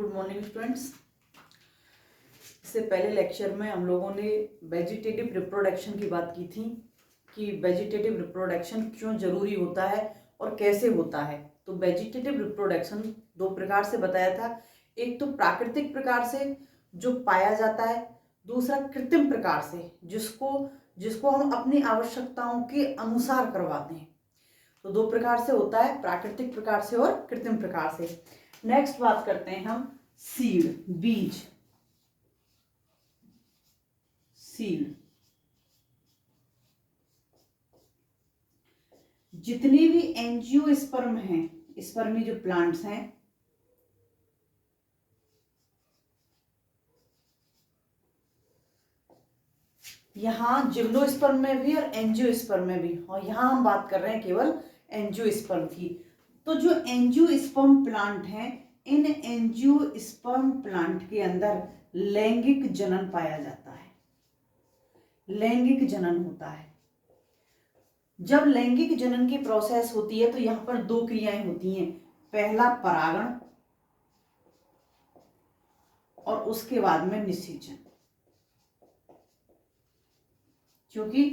Good morning students. इससे पहले lecture में हम लोगों ने वेजिटेटिव रिप्रोडक्शन की बात की थी कि वेजिटेटिव रिप्रोडक्शन क्यों जरूरी होता है और कैसे होता है। तो वेजिटेटिव रिप्रोडक्शन दो प्रकार से बताया था। एक तो प्राकृतिक प्रकार से जो पाया जाता है, दूसरा कृत्रिम प्रकार से जिसको हम अपनी आवश्यकताओं के अनुसार करवाते हैं। तो दो प्रकार से होता है, प्राकृतिक प्रकार से और कृत्रिम प्रकार से। नेक्स्ट बात करते हैं हम सीड, बीज। सीड जितनी भी एंजियोस्पर्म हैं, स्पर्मी जो प्लांट्स हैं, यहां जिम्नोस्पर्म में भी और एंजियोस्पर्म में भी, और यहां हम बात कर रहे हैं केवल एंजियोस्पर्म की। तो जो एंजियोस्पर्म प्लांट हैं, इन एंजियोस्पर्म प्लांट के अंदर लैंगिक जनन पाया जाता है। लैंगिक जनन होता है। जब लैंगिक जनन की प्रोसेस होती है तो यहां पर दो क्रियाएं होती हैं। पहला परागण और उसके बाद में निषेचन। क्योंकि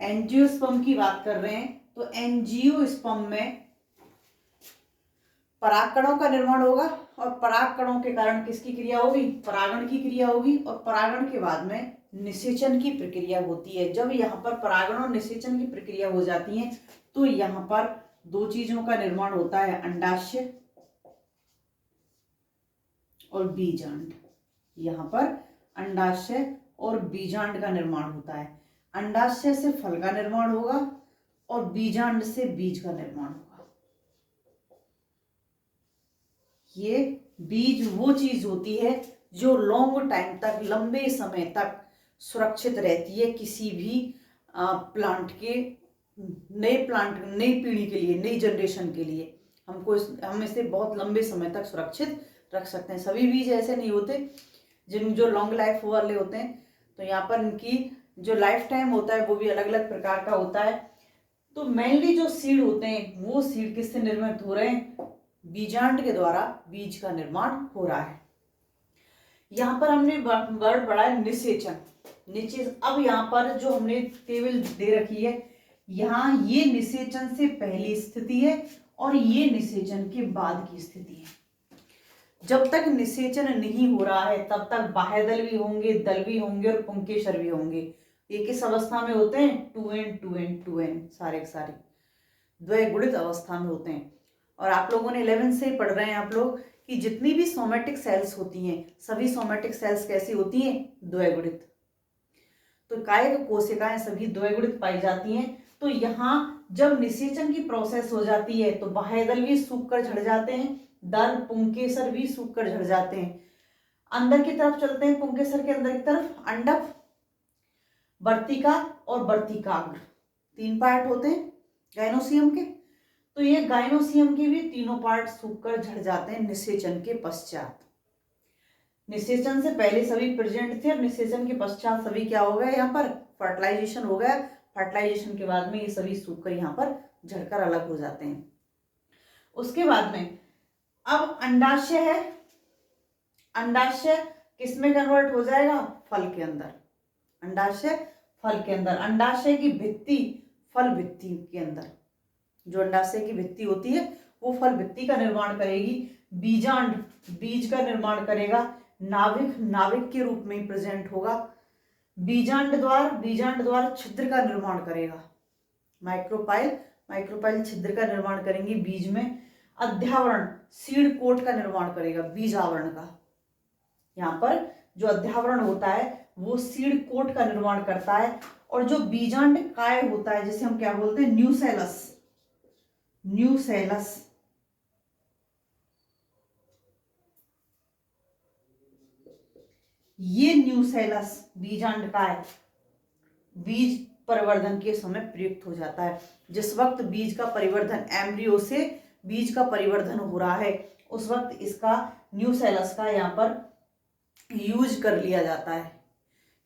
एंजियोस्पर्म की बात कर रहे हैं तो एंजियोस्पर्म में परागकणों का निर्माण होगा और परागकणों के कारण किसकी क्रिया होगी? परागण की क्रिया होगी। और परागण के बाद में निषेचन की प्रक्रिया होती है। जब यहाँ पर परागण और निषेचन की प्रक्रिया हो जाती है तो यहाँ पर दो चीजों का निर्माण होता है, अंडाशय और बीजांड। यहाँ पर अंडाशय और बीजांड का निर्माण होता है। अंडाशय से फल का निर्माण होगा और बीजांड से बीज का निर्माण होगा। ये बीज वो चीज होती है जो लॉन्ग टाइम तक, लंबे समय तक सुरक्षित रहती है किसी भी प्लांट के, नई पीढ़ी के लिए, नई जनरेशन के लिए। हम इसे बहुत लंबे समय तक सुरक्षित रख सकते हैं। सभी बीज ऐसे नहीं होते जो लॉन्ग लाइफ वाले होते हैं। तो यहाँ पर इनकी जो लाइफ टाइम होता है वो भी अलग अलग प्रकार का होता है। तो मेनली जो सीड होते हैं वो सीड किससे निर्मित हो रहे हैं? बीजांड के द्वारा बीज का निर्माण हो रहा है। यहाँ पर हमने वर्ड पढ़ा है निषेचन। अब यहाँ पर जो हमने टेबल दे रखी है, यहाँ ये निषेचन से पहली स्थिति है और ये निषेचन के बाद की स्थिति है। जब तक निषेचन नहीं हो रहा है तब तक बाह्यदल भी होंगे, दल भी होंगे और पुंकेसर भी होंगे। ये किस अवस्था में होते हैं? 2n सारे के सारे द्वैगुणित अवस्था में होते हैं। और आप लोगों ने 11 से ही पढ़ रहे हैं आप लोग कि जितनी भी सोमेटिक सेल्स होती हैं, सभी सोमेटिक सेल्स कैसी होती हैं? द्वैगुणित। तो कायिक कोशिकाएं सभी द्वैगुणित पाई जाती हैं। तो यहाँ जब निषेचन की प्रोसेस हो जाती है तो बाह्यदल भी सूख कर झड़ जाते हैं, दल पुंकेसर भी सूख कर झड़ जाते हैं। अंदर की तरफ चलते हैं, पुंकेसर के अंदर की तरफ अंडक, वर्तिका और वर्तिकाग्र, तीन पार्ट होते हैं गाइनोसियम के। तो ये गाइनोसियम के भी तीनों पार्ट सूखकर झड़ जाते हैं निषेचन के पश्चात। निषेचन से पहले सभी प्रेजेंट थे और निषेचन के पश्चात सभी क्या हो गया? यहाँ पर फर्टिलाइजेशन हो गया। फर्टिलाइजेशन के बाद में ये सभी सूखकर यहाँ पर झड़कर अलग हो जाते हैं। उसके बाद में अब अंडाशय है। अंडाशय किसमें कन्वर्ट हो जाएगा? फल के अंदर। अंडाशय फल के अंदर। अंडाशय की भित्ति फल भित्ति के अंदर, जो अंडाशय की भित्ति होती है वो फल भित्ति का निर्माण करेगी। बीजांड बीज का निर्माण करेगा। नाभिक के रूप में प्रेजेंट होगा। बीजांड द्वार छिद्र का निर्माण करेगा। माइक्रोपाइल छिद्र का निर्माण करेंगे बीज में। अध्यावरण सीड कोट का निर्माण करेगा, बीज आवरण का। यहाँ पर जो अध्यावरण होता है वो सीड कोट का निर्माण करता है। और जो बीजांड काय होता है जिसे हम क्या बोलते हैं? न्यूसेलस। ये न्यूसेलस बीजांड काय बीज परिवर्धन के समय प्रयुक्त हो जाता है। जिस वक्त बीज का परिवर्धन, एम्ब्रियो से बीज का परिवर्धन हो रहा है, उस वक्त इसका न्यूसेलस का यहाँ पर यूज कर लिया जाता है।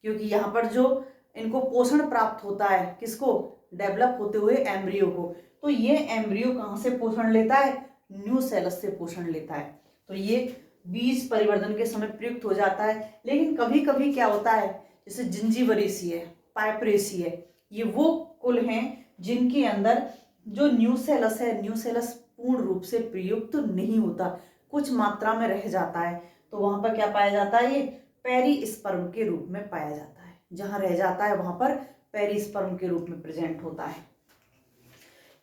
क्योंकि यहाँ पर जो इनको पोषण प्राप्त होता है, किसको? डेवलप होते हुए एम्ब्रियो को। तो ये एम्ब्रियो कहाँ से पोषण लेता है? न्यूसेलस से पोषण लेता है। तो ये बीज परिवर्धन के समय प्रयुक्त हो जाता है। लेकिन कभी कभी क्या होता है, जैसे जिंजीवरेसी है, पाइपरेसी है, ये वो कुल हैं जिनके अंदर जो न्यूसेलस है, न्यूसेलस पूर्ण रूप से प्रयुक्त नहीं होता, कुछ मात्रा में रह जाता है। तो वहां पर क्या पाया जाता है, ये पेरिस्पर्म के रूप में पाया जाता है। जहां रह जाता है वहां पर पेरिस्पर्म के रूप में प्रेजेंट होता है।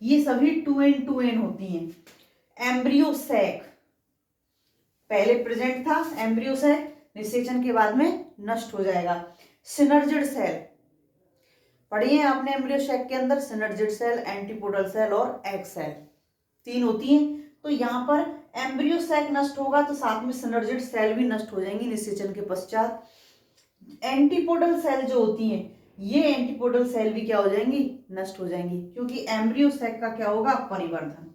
ये सभी 2n होती हैं। एम्ब्रियो सैक पहले प्रेजेंट था, एम्ब्रियो सैक निषेचन के बाद में नष्ट हो जाएगा। सिनर्जिड सेल पढ़िए आपने, एम्ब्रियो सैक के अंदर सिनर्जिड सेल, एंटीपोडल सेल और एग सेल 3 होती हैं। तो यहाँ पर एम्ब्रियो सैक नष्ट होगा तो साथ में सिनर्जिड सेल भी नष्ट हो जाएंगी निषेचन के पश्चात। एंटीपोडल सेल जो होती हैं, ये एंटीपोडल सेल भी क्या हो जाएंगी, नष्ट हो जाएंगी, क्योंकि एम्ब्रियो सैक का क्या होगा, परिवर्धन,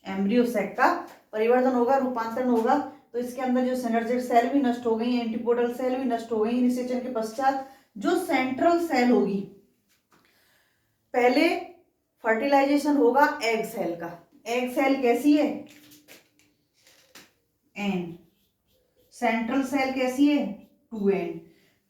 एम्ब्रियो सैक का परिवर्धन होगा, रूपांतरण होगा। तो इसके अंदर जो सिनर्जिड सेल भी नष्ट हो गई, एंटीपोडल सेल भी नष्ट हो गई निषेचन के पश्चात। जो सेंट्रल सेल होगी, पहले फर्टिलाइजेशन होगा एग सेल का। एग सेल कैसी है, एन। सेंट्रल सेल कैसी है, 2n।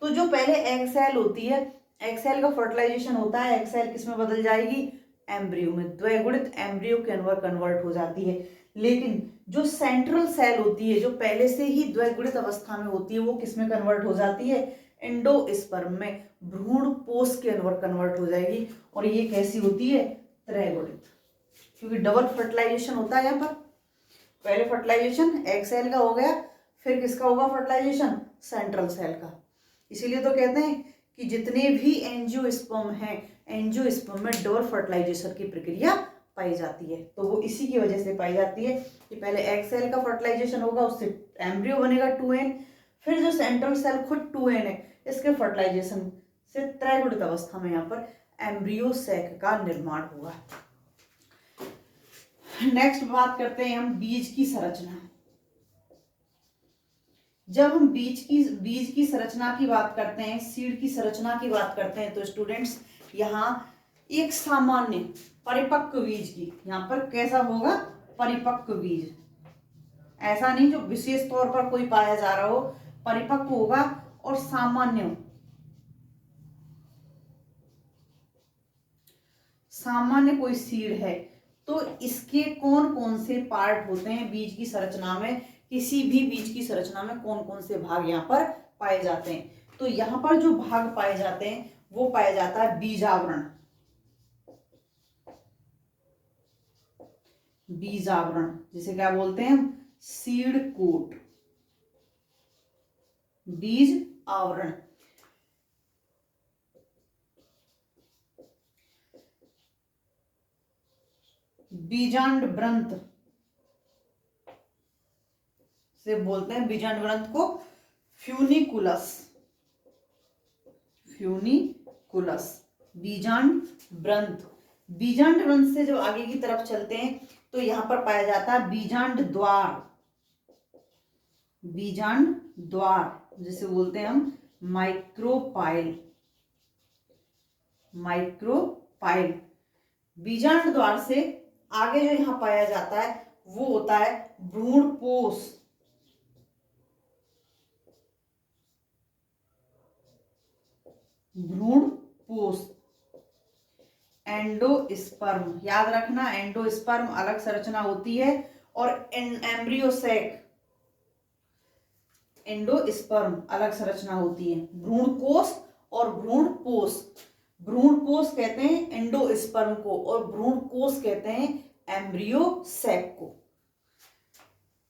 तो जो पहले एग सेल होती है, एग सेल का फर्टिलाइजेशन होता है, एग सेल किसमें बदल जाएगी, एम्ब्रियो में, द्विगुणित एम्ब्रियो के अंदर कन्वर्ट हो जाती है। लेकिन जो सेंट्रल सेल होती है, जो पहले से ही द्विगुणित अवस्था में होती है, वो किसमें कन्वर्ट हो जाती है, एंडोस्पर्म में, भ्रूण पोष के अंदर कन्वर्ट हो जाएगी। और ये कैसी होती है, त्रैगुणित, क्योंकि डबल फर्टिलाइजेशन होता है यहाँ पर। पहले फर्टिलाइजेशन एग सेल का हो गया, फिर किसका होगा फर्टिलाइजेशन, सेंट्रल सेल का। इसीलिए तो कहते हैं कि जितने भी एंजियोस्पर्म हैं, एंजियोस्पर्म में डबल फर्टिलाइजेशन की प्रक्रिया पाई जाती है। तो वो इसी की वजह से पाई जाती है कि पहले एग सेल का फर्टिलाइजेशन होगा, उससे एम्ब्रियो बनेगा 2n, फिर जो सेंट्रल सेल खुद 2n है, इसके फर्टिलाइजेशन से त्रैगुणित अवस्था में यहाँ पर एम्ब्रियो सैक का निर्माण हुआ। नेक्स्ट बात करते हैं हम बीज की संरचना। जब हम बीज की संरचना की बात करते हैं, सीड की संरचना की बात करते हैं, तो स्टूडेंट्स यहाँ एक सामान्य परिपक्व बीज की, यहाँ पर कैसा होगा, परिपक्व बीज, ऐसा नहीं जो विशेष तौर पर कोई पाया जा रहा हो, परिपक्व होगा और सामान्य कोई सीड है। तो इसके कौन कौन से पार्ट होते हैं बीज की संरचना में, किसी भी बीज की संरचना में कौन कौन से भाग यहाँ पर पाए जाते हैं। तो यहाँ पर जो भाग पाए जाते हैं वो पाया जाता है बीजावरण। बीजावरण जिसे क्या बोलते हैं हम, सीड कोट, बीज आवरण। बीजांड ग्रंथ से बोलते हैं, बीजांड ग्रंथ को फ्यूनिकुलस, फ्यूनिकुलस, बीजांड ग्रंथ। बीजांड ग्रंथ से जब आगे की तरफ चलते हैं तो यहां पर पाया जाता है बीजांड द्वार, बीजांड द्वार जिसे बोलते हैं हम माइक्रोपाइल, माइक्रोपाइल। बीजांड द्वार से आगे जो यहां पाया जाता है वो होता है भ्रूणपोष, भ्रूणपोष। एंडोस्पर्म याद रखना, एंडोस्पर्म अलग संरचना होती है और एम्ब्रियो सैक, एंडोस्पर्म अलग संरचना होती है। भ्रूणकोष और भ्रूणपोष, भ्रूणकोष कहते हैं एंडोस्पर्म को और भ्रूणकोष कहते हैं एम्ब्रियो सैक को।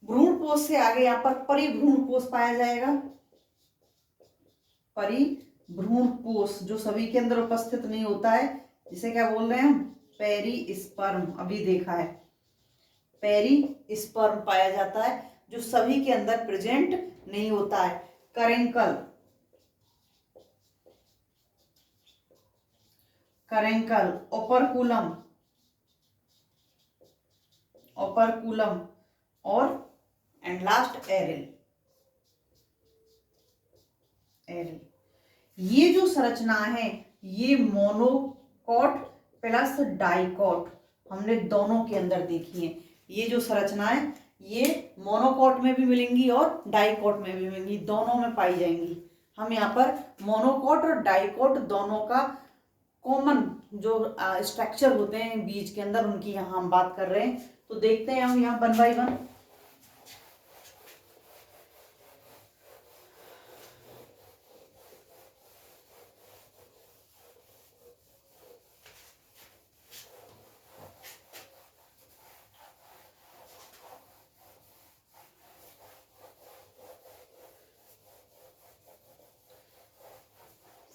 भ्रूणपोष से आगे यहां पर परिभ्रूणकोष पाया जाएगा, परिभ्रूणकोष जो सभी के अंदर उपस्थित नहीं होता है, जिसे क्या बोल रहे हैं हम, पेरिस्पर्म। अभी देखा है, पेरिस्पर्म पाया जाता है जो सभी के अंदर प्रेजेंट नहीं होता है। करेंकल, करेंकल, ओपरकुलम, ओपरकुलम और एंड लास्ट एरिल, एरिल। ये जो संरचना है ये मोनोकॉट प्लस डाइकॉट हमने दोनों के अंदर देखी है। ये जो संरचना है ये मोनोकॉट में भी मिलेंगी और डाइकॉट में भी मिलेंगी, दोनों में पाई जाएंगी। हम यहाँ पर मोनोकॉट और डाइकॉट दोनों का कॉमन जो स्ट्रक्चर होते हैं बीज के अंदर, उनकी यहाँ हम बात कर रहे हैं। तो देखते हैं हम यहाँ 1 बाय 1।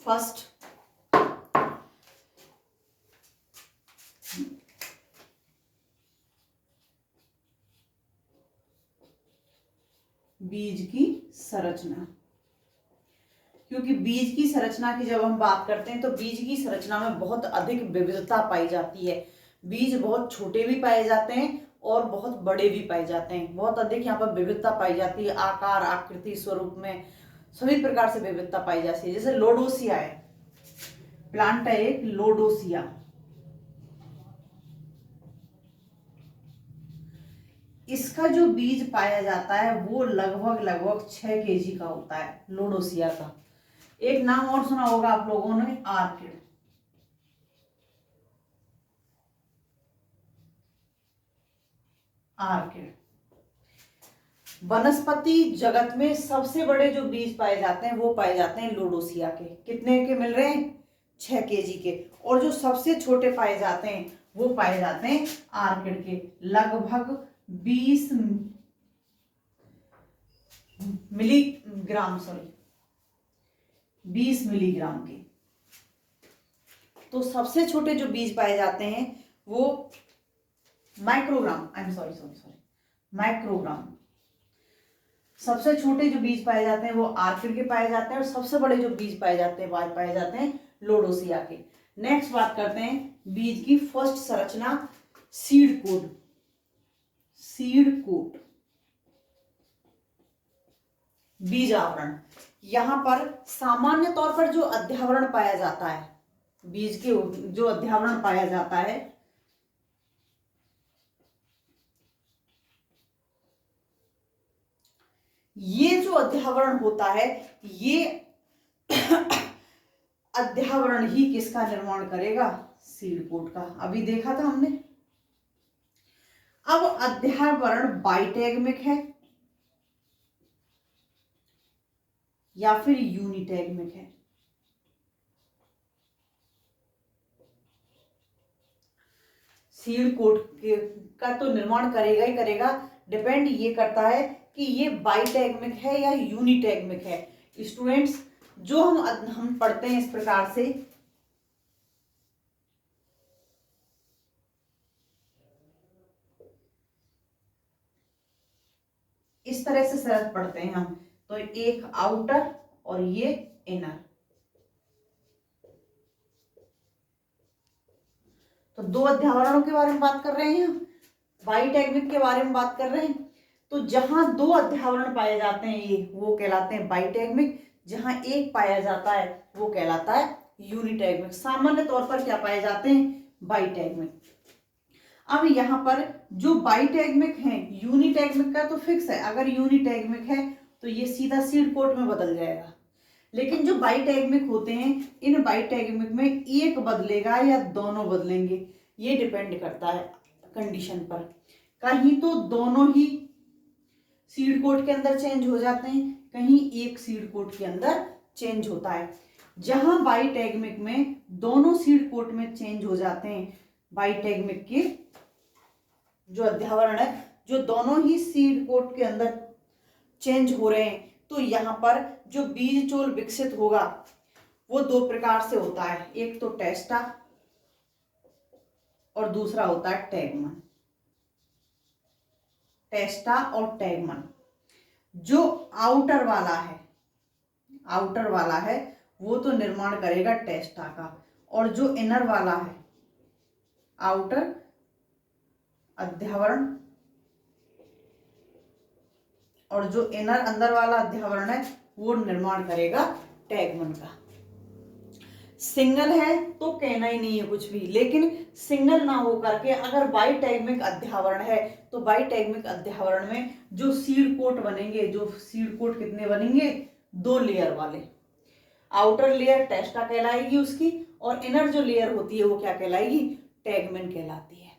फर्स्ट, बीज की संरचना। क्योंकि बीज की संरचना की जब हम बात करते हैं तो बीज की संरचना में बहुत अधिक विविधता पाई जाती है। बीज बहुत छोटे भी पाए जाते हैं और बहुत बड़े भी पाए जाते हैं। बहुत अधिक यहाँ पर विविधता पाई जाती है, आकार, आकृति, स्वरूप में सभी प्रकार से विविधता पाई जाती है। जैसे लोडोसिया है, प्लांट है एक लोडोसिया। इसका जो बीज पाया जाता है वो लगभग 6 kg का होता है, लोडोसिया का। एक नाम और सुना होगा आप लोगों ने, आर्किड। आर्किड वनस्पति जगत में सबसे बड़े जो बीज पाए जाते हैं वो पाए जाते हैं लोडोसिया के। कितने के मिल रहे हैं? 6 kg के। और जो सबसे छोटे पाए जाते हैं वो पाए जाते हैं आर्किड के, लगभग 20 मिलीग्राम, 20 मिलीग्राम के। तो सबसे छोटे जो बीज पाए जाते हैं वो माइक्रोग्राम, माइक्रोग्राम। सबसे छोटे जो बीज पाए जाते हैं वो आर्किड के पाए जाते हैं, और सबसे बड़े जो बीज पाए जाते हैं वो पाए जाते हैं लोडोसिया के। नेक्स्ट बात करते हैं बीज की फर्स्ट संरचना, सीड कोट। सीड कोट, बीज आवरण। यहां पर सामान्य तौर पर जो अध्यावरण पाया जाता है, बीज के जो अध्यावरण पाया जाता है, ये जो अध्यावरण होता है, ये अध्यावरण ही किसका निर्माण करेगा? सीड कोट का। अभी देखा था हमने। अब अध्यावरण बाइटैगमिक है या फिर यूनिटैगमिक है? सीड कोट का तो निर्माण करेगा ही करेगा। डिपेंड ये करता है कि ये बाइटैगमिक है या यूनिटैगमिक है। स्टूडेंट्स, जो हम पढ़ते हैं इस प्रकार से, इस तरह से शरत पढ़ते हैं हम। तो एक आउटर और ये इनर। तो दो अध्यावरणों के बारे में बात कर रहे हैं, बाइटैगमिक के बारे में बात कर रहे हैं। तो जहां दो अध्यावरण पाए जाते हैं ये, वो कहलाते हैं बाइटैगमिक। जहां एक पाया जाता है वो कहलाता है यूनिटैगमिक। सामान्य तौर पर क्या पाए जाते हैं? बाइटैगमिक। अब यहाँ पर जो बाइटैगमिक है, यूनिटैगमिक का तो फिक्स है, अगर यूनिटैगमिक है तो ये सीधा सीड कोट में बदल जाएगा। लेकिन जो बाइटैगमिक होते हैं, इन बाइटैगमिक में एक बदलेगा या दोनों बदलेंगे, ये डिपेंड करता है कंडीशन पर। कहीं तो दोनों ही सीड कोट के अंदर चेंज हो जाते हैं, कहीं एक सीड कोट के अंदर चेंज होता है। जहां बाइटैगमिक में दोनों सीड कोट में चेंज हो जाते हैं, बाइटैगमिक के जो अध्यावरण है, जो दोनों ही सीड कोट के अंदर चेंज हो रहे हैं, तो यहाँ पर जो बीज चोल विकसित होगा वो दो प्रकार से होता है। एक तो टेस्टा और दूसरा होता है टैगमन। टेस्टा और टैगमन। जो आउटर वाला है वो तो निर्माण करेगा टेस्टा का, और जो इनर वाला है, आउटर अध्यावरण, और जो इनर अंदर वाला अध्यावरण है वो निर्माण करेगा टैगमन का। सिंगल है तो कहना ही नहीं है कुछ भी, लेकिन सिंगल ना हो करके अगर बाइटैगमिक अध्यावरण है तो बाईटैगमिक अध्यावरण में जो सीड कोट बनेंगे, जो सीड कोट कितने बनेंगे, 2 लेयर वाले। आउटर लेयर टेस्टा कहलाएगी उसकी, और इनर जो लेयर होती है वो क्या कहलाएगी, टैगमेन कहलाती है।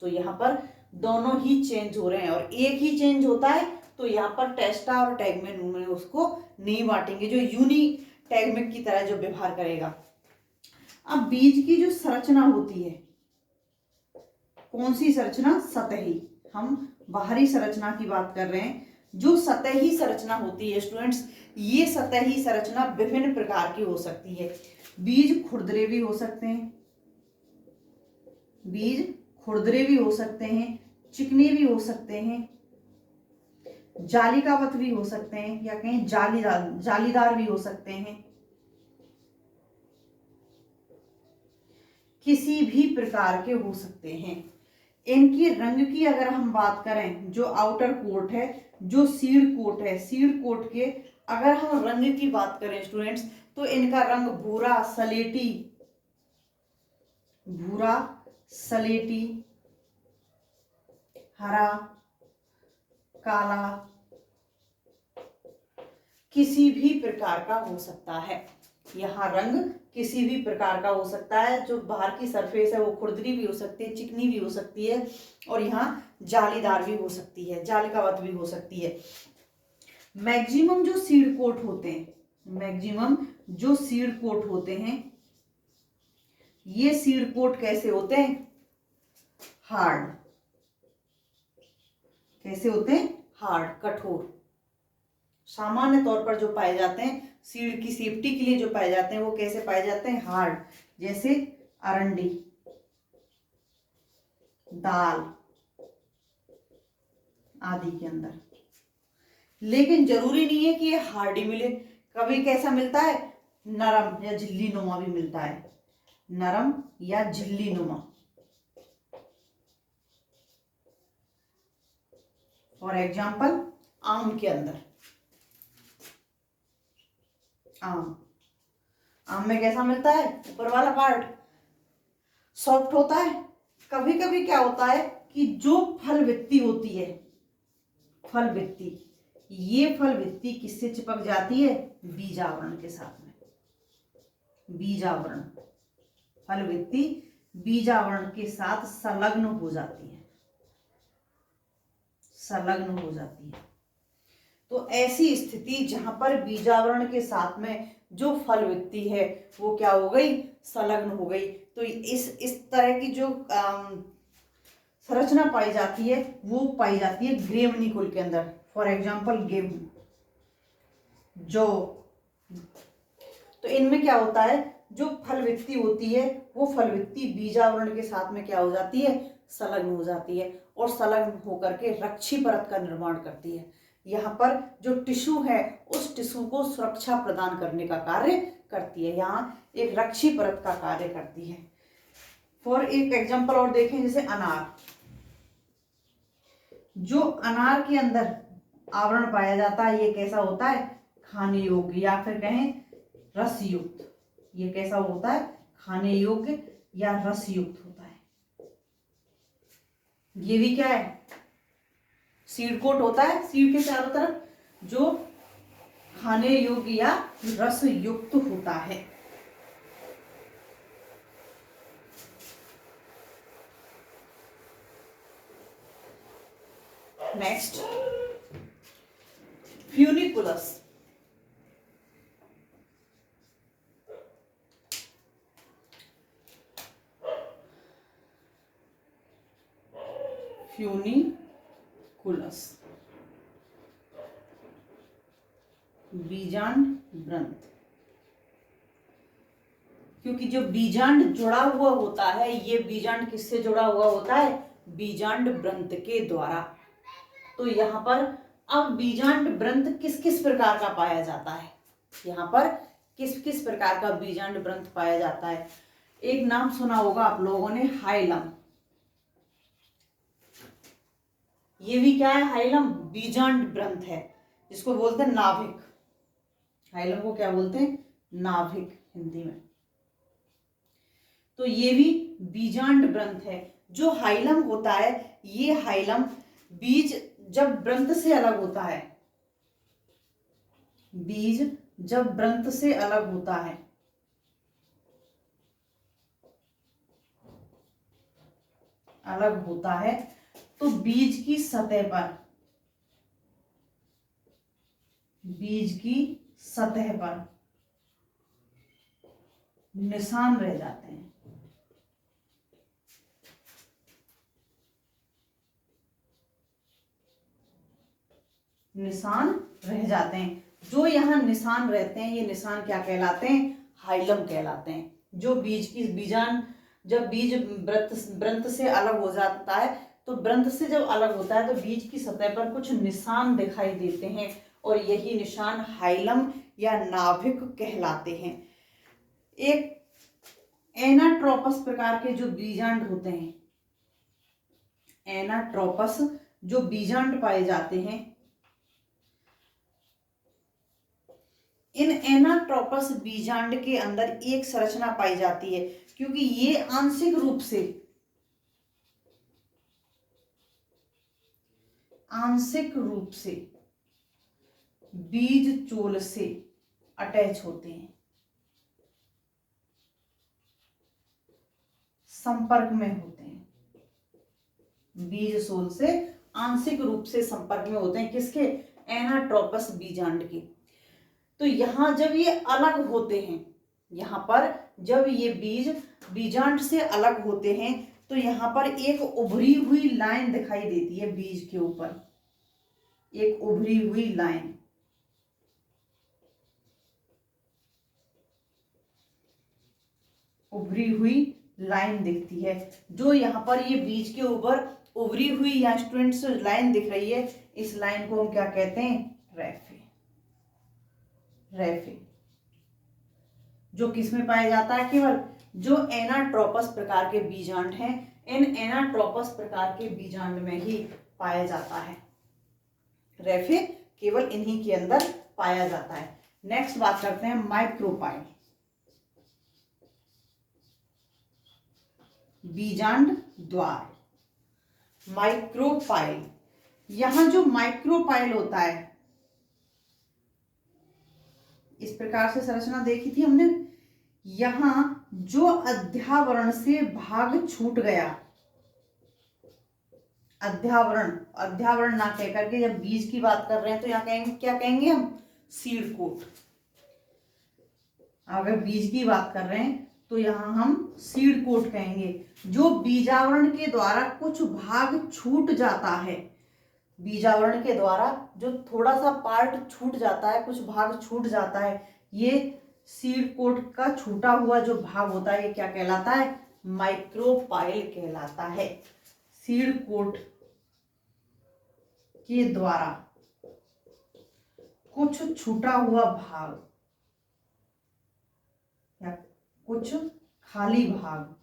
तो यहाँ पर दोनों ही चेंज हो रहे हैं, और एक ही चेंज होता है तो यहाँ पर टेस्टा और टैगमेन में उसको नहीं बांटेंगे, जो यूनी टैगमेन की तरह जो व्यवहार करेगा। अब बीज की जो संरचना होती है, कौन सी संरचना, सतही, हम बाहरी संरचना की बात कर रहे हैं। जो सतही संरचना होती है स्टूडेंट्स, ये सतही संरचना विभिन्न प्रकार की हो सकती है। बीज खुरदरे भी हो सकते हैं, बीज खुरदरे भी हो सकते हैं, चिकने भी हो सकते हैं, जालिकावत भी हो सकते हैं, या कहीं जालीदार भी हो सकते हैं। किसी भी प्रकार के हो सकते हैं। इनकी रंग की अगर हम बात करें, जो आउटर कोट है, जो सीड कोट है, सीड कोट के अगर हम रंग की बात करें स्टूडेंट्स, तो इनका रंग भूरा सलेटी, भूरा सलेटी, हरा, काला, किसी भी प्रकार का हो सकता है। यहाँ रंग किसी भी प्रकार का हो सकता है। जो बाहर की सरफेस है वो खुरदरी भी हो सकती है, चिकनी भी हो सकती है, और यहाँ जालीदार भी हो सकती है, जालिकावत भी हो सकती है। मैक्सिमम जो सीड कोट होते हैं, मैक्सिमम जो सीड कोट होते हैं, ये सीड कोट कैसे होते हैं, हार्ड। कैसे होते हैं, हार्ड, कठोर। सामान्य तौर पर जो पाए जाते हैं, सीड की सेफ्टी के लिए जो पाए जाते हैं, वो कैसे पाए जाते हैं, हार्ड, जैसे अरंडी, दाल आदि के अंदर। लेकिन जरूरी नहीं है कि ये हार्ड ही मिले, कभी कैसा मिलता है, नरम या झिल्ली नुमा भी मिलता है, नरम या झिल्ली नुमा। फॉर एग्जाम्पल आम के अंदर, आम में कैसा मिलता है, ऊपर वाला पार्ट सॉफ्ट होता है। कभी कभी क्या होता है कि जो फल वित्ती होती है, फल वित्ती, ये फल वित्ती किससे चिपक जाती है, बीजावरण के साथ में। बीजावरण, फल वित्ती बीजावरण के साथ संलग्न हो जाती है, संलग्न हो जाती है। तो ऐसी स्थिति जहां पर बीजावरण के साथ में जो फल वित्ती है वो क्या हो गई, संलग्न हो गई। तो इस तरह की जो संरचना पाई जाती है वो पाई जाती है ग्रेवनी कुल के अंदर। फॉर एग्जाम्पल गेहूं, जौ। तो इनमें क्या होता है, जो फल वित्ती होती है वो फल वित्ती बीजावरण के साथ में क्या हो जाती है, संलग्न हो जाती है, और संलग्न होकर के रक्षी परत का निर्माण करती है। यहाँ पर जो टिश्यू है उस टिश्यू को सुरक्षा प्रदान करने का कार्य करती है, यहाँ एक रक्षी परत का कार्य करती है। फॉर एक एग्जांपल और देखें, जैसे अनार। जो अनार के अंदर आवरण पाया जाता है ये कैसा होता है, खाने योग्य, या फिर कहें रस युक्त। ये कैसा होता है, खाने योग्य या रस युक्त होता है। ये भी क्या है, सीड कोट होता है, सीड के चारों तरफ जो खाने योग्य या रस युक्त होता है। Next, funiculus. फ्यूनिकुलस, बीजांड ग्रंथ। क्योंकि जो बीजांड जुड़ा हुआ होता है, ये बीजांड किससे जुड़ा हुआ होता है, बीजांड ग्रंथ के द्वारा। तो यहाँ पर अब बीजांड ग्रंथ किस किस प्रकार का पाया जाता है, यहाँ पर किस किस प्रकार का बीजांड ग्रंथ पाया जाता है। एक नाम सुना होगा आप लोगों ने, हाइलम। ये भी क्या है, हाइलम बीजांड ग्रंथ है, जिसको बोलते हैं नाभिक। हाइलम को क्या बोलते हैं, नाभिक हिंदी में। तो ये भी बीजांड ग्रंथ है। जो हाइलम होता है, ये हाइलम बीज जब वृंत से अलग होता है, बीज जब वृंत से अलग होता है, अलग होता है तो बीज की सतह पर, बीज की सतह पर निशान रह जाते हैं। निशान रह जाते हैं। जो यहाँ निशान रहते हैं, ये निशान क्या कहलाते हैं? हाइलम कहलाते हैं। जो बीज की बीजांड, जब बीज वृंत से अलग हो जाता है, तो वृंत से जब अलग होता है तो बीज की सतह पर कुछ निशान दिखाई देते हैं और यही निशान हाइलम या नाभिक कहलाते हैं। एक एनाट्रोपस प्रकार के जो बीजांड होते हैं, एनाट्रोपस जो बीजांड पाए जाते हैं, इन एनाट्रोपस बीजांड के अंदर एक संरचना पाई जाती है, क्योंकि ये आंशिक रूप से बीज चोल से अटैच होते हैं, संपर्क में होते हैं। बीज सोल से आंशिक रूप से संपर्क में होते हैं, किसके? एनाट्रोपस बीजांड के। तो यहां जब ये अलग होते हैं, यहां पर जब ये बीज बीजांड से अलग होते हैं तो यहां पर एक उभरी हुई लाइन दिखाई देती है बीज के ऊपर, एक उभरी हुई लाइन। उभरी हुई लाइन दिखती है। जो यहाँ पर ये बीज के ऊपर उभरी हुई या स्टूडेंट्स लाइन दिख रही है, इस लाइन को हम क्या कहते हैं? रेफे। रेफे जो किसमें पाया जाता है? केवल जो एनाट्रोपस प्रकार के बीजांड हैं, इन एनाट्रोपस प्रकार के बीजांड में ही पाया जाता है। रेफे केवल इन्हीं के अंदर पाया जाता है। नेक्स्ट बात करते हैं माइक्रोपाइल। बीजांड द्वार, माइक्रोपाइल। यहां जो माइक्रोपाइल होता है, इस प्रकार से संरचना देखी थी हमने। यहां जो अध्यावरण से भाग छूट गया, अध्यावरण ना कह करके जब बीज की बात कर रहे हैं तो यहाँ कहेंगे, क्या कहेंगे हम? Seed coat. अगर बीज की बात कर रहे हैं तो यहां हम सीड कोट कहेंगे। जो बीजावरण के द्वारा कुछ भाग छूट जाता है, बीजावरण के द्वारा जो थोड़ा सा पार्ट छूट जाता है, कुछ भाग छूट जाता है, ये सीड कोट का छूटा हुआ जो भाग होता है, ये क्या कहलाता है? माइक्रोपाइल कहलाता है। सीड कोट के द्वारा कुछ छूटा हुआ भाग या कुछ खाली भाग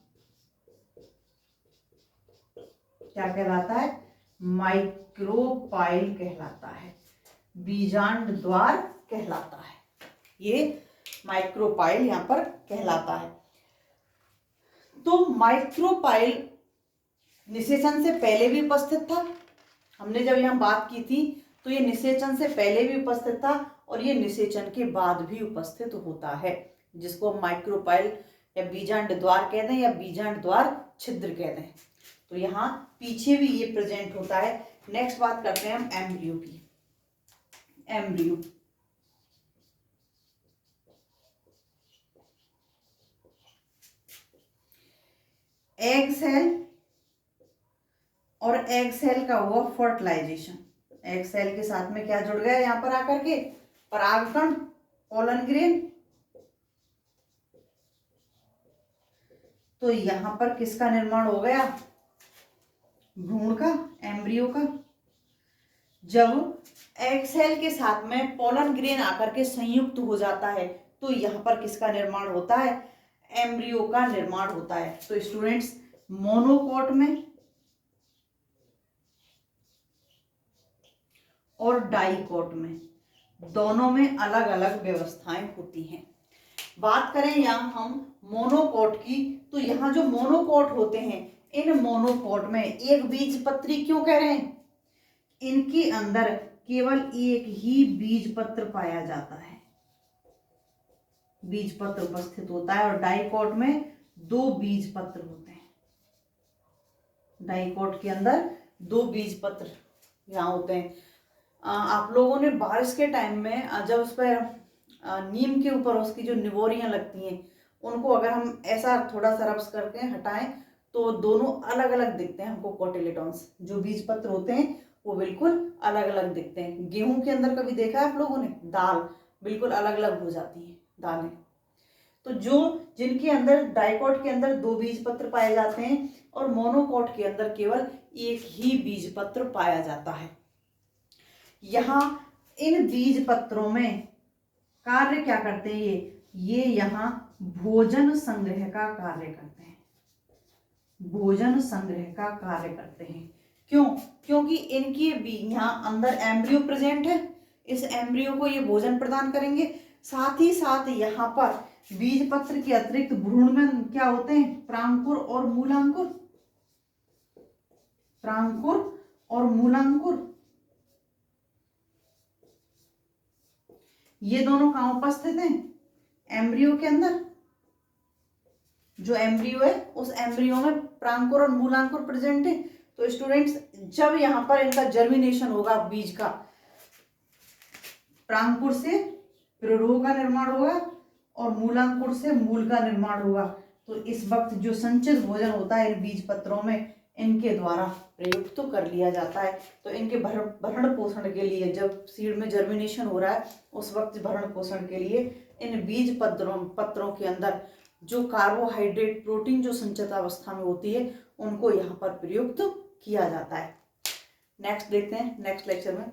क्या कहलाता है? माइक्रोपाइल कहलाता है, बीजांड द्वार कहलाता है। ये माइक्रोपाइल यहां पर कहलाता है। तो माइक्रोपाइल निषेचन से पहले भी उपस्थित था। हमने जब यहां बात की थी तो ये निषेचन से पहले भी उपस्थित था और ये निषेचन के बाद भी उपस्थित होता है, जिसको माइक्रोपाइल या बीजांड द्वार कहते हैं या बीजांड द्वार छिद्र कहते हैं। तो यहाँ पीछे भी ये प्रेजेंट होता है। नेक्स्ट बात करते हैं हम एम्ब्रियो की। एम्ब्रियो एग सेल और एग सेल का हुआ फर्टिलाइजेशन। एग सेल के साथ में क्या जुड़ गया यहां पर आकर के? परागकण, पोलन ग्रेन। तो यहां पर किसका निर्माण हो गया? भ्रूण का, एम्ब्रियो का। जब एग सेल के साथ में पोलन ग्रेन आकर के संयुक्त हो जाता है तो यहां पर किसका निर्माण होता है? एम्ब्रियो का निर्माण होता है। तो स्टूडेंट्स, मोनोकोट में और डाइकोट में, दोनों में अलग अलग व्यवस्थाएं होती हैं। बात करें यहाँ हम मोनोकोट की, तो यहाँ जो मोनोकोट होते हैं, इन मोनोकोट में एक बीजपत्री क्यों कह रहे हैं? इनके अंदर केवल एक ही बीज पत्र पाया जाता है, बीज पत्र उपस्थित होता है। और डाइकोट में 2 बीज पत्र होते हैं, डाइकोट के अंदर 2 बीज पत्र यहाँ होते हैं। आप लोगों ने बारिश के टाइम में जब उस पर नीम के ऊपर उसकी जो निवोरियां लगती हैं, उनको अगर हम ऐसा थोड़ा सा रब्स करके हटाएं तो दोनों अलग अलग दिखते हैं हमको। कोटिलेडॉन्स जो बीज पत्र होते हैं वो बिल्कुल अलग अलग दिखते हैं। गेहूं के अंदर कभी देखा है आप लोगों ने, दाल बिल्कुल अलग अलग हो जाती है दालें। तो जो जिनके अंदर डाइकोट के अंदर 2 बीज पत्र पाए जाते हैं और मोनोकोट के अंदर केवल एक ही बीज पत्र पाया जाता है। यहाँ इन बीज पत्रों में कार्य क्या करते हैं, ये यहाँ भोजन संग्रह का कार्य करते हैं, भोजन संग्रह का कार्य करते हैं। क्यों? क्योंकि इनके भी यहाँ अंदर एम्ब्रियो प्रेजेंट है, इस एम्ब्रियो को ये भोजन प्रदान करेंगे। साथ ही साथ यहाँ पर बीज पत्र के अतिरिक्त भ्रूण में क्या होते हैं, प्रांकुर और मूलांकुर, प्रांकुर और मूलांकुर, ये दोनों कहाँ उपस्थित हैं, एम्ब्रियो के अंदर। जो एम्ब्रियो है उस एम्ब्रियो में प्रांकुर और मूलांकुर प्रेजेंट है। तो स्टूडेंट्स, जब यहाँ पर इनका जर्मिनेशन होगा बीज का, प्रांकुर से प्ररोह का निर्माण होगा और मूलांकुर से मूल का निर्माण होगा। तो इस वक्त जो संचित भोजन होता है इन बीज पत्रों में, इनके द्वारा प्रयुक्त तो कर लिया जाता है। तो इनके भरण पोषण के लिए, जब सीड में जर्मिनेशन हो रहा है उस वक्त भरण पोषण के लिए इन बीज पत्रों के अंदर जो कार्बोहाइड्रेट, प्रोटीन जो संचित अवस्था में होती है, उनको यहाँ पर प्रयुक्त किया जाता है। नेक्स्ट देखते हैं नेक्स्ट लेक्चर में।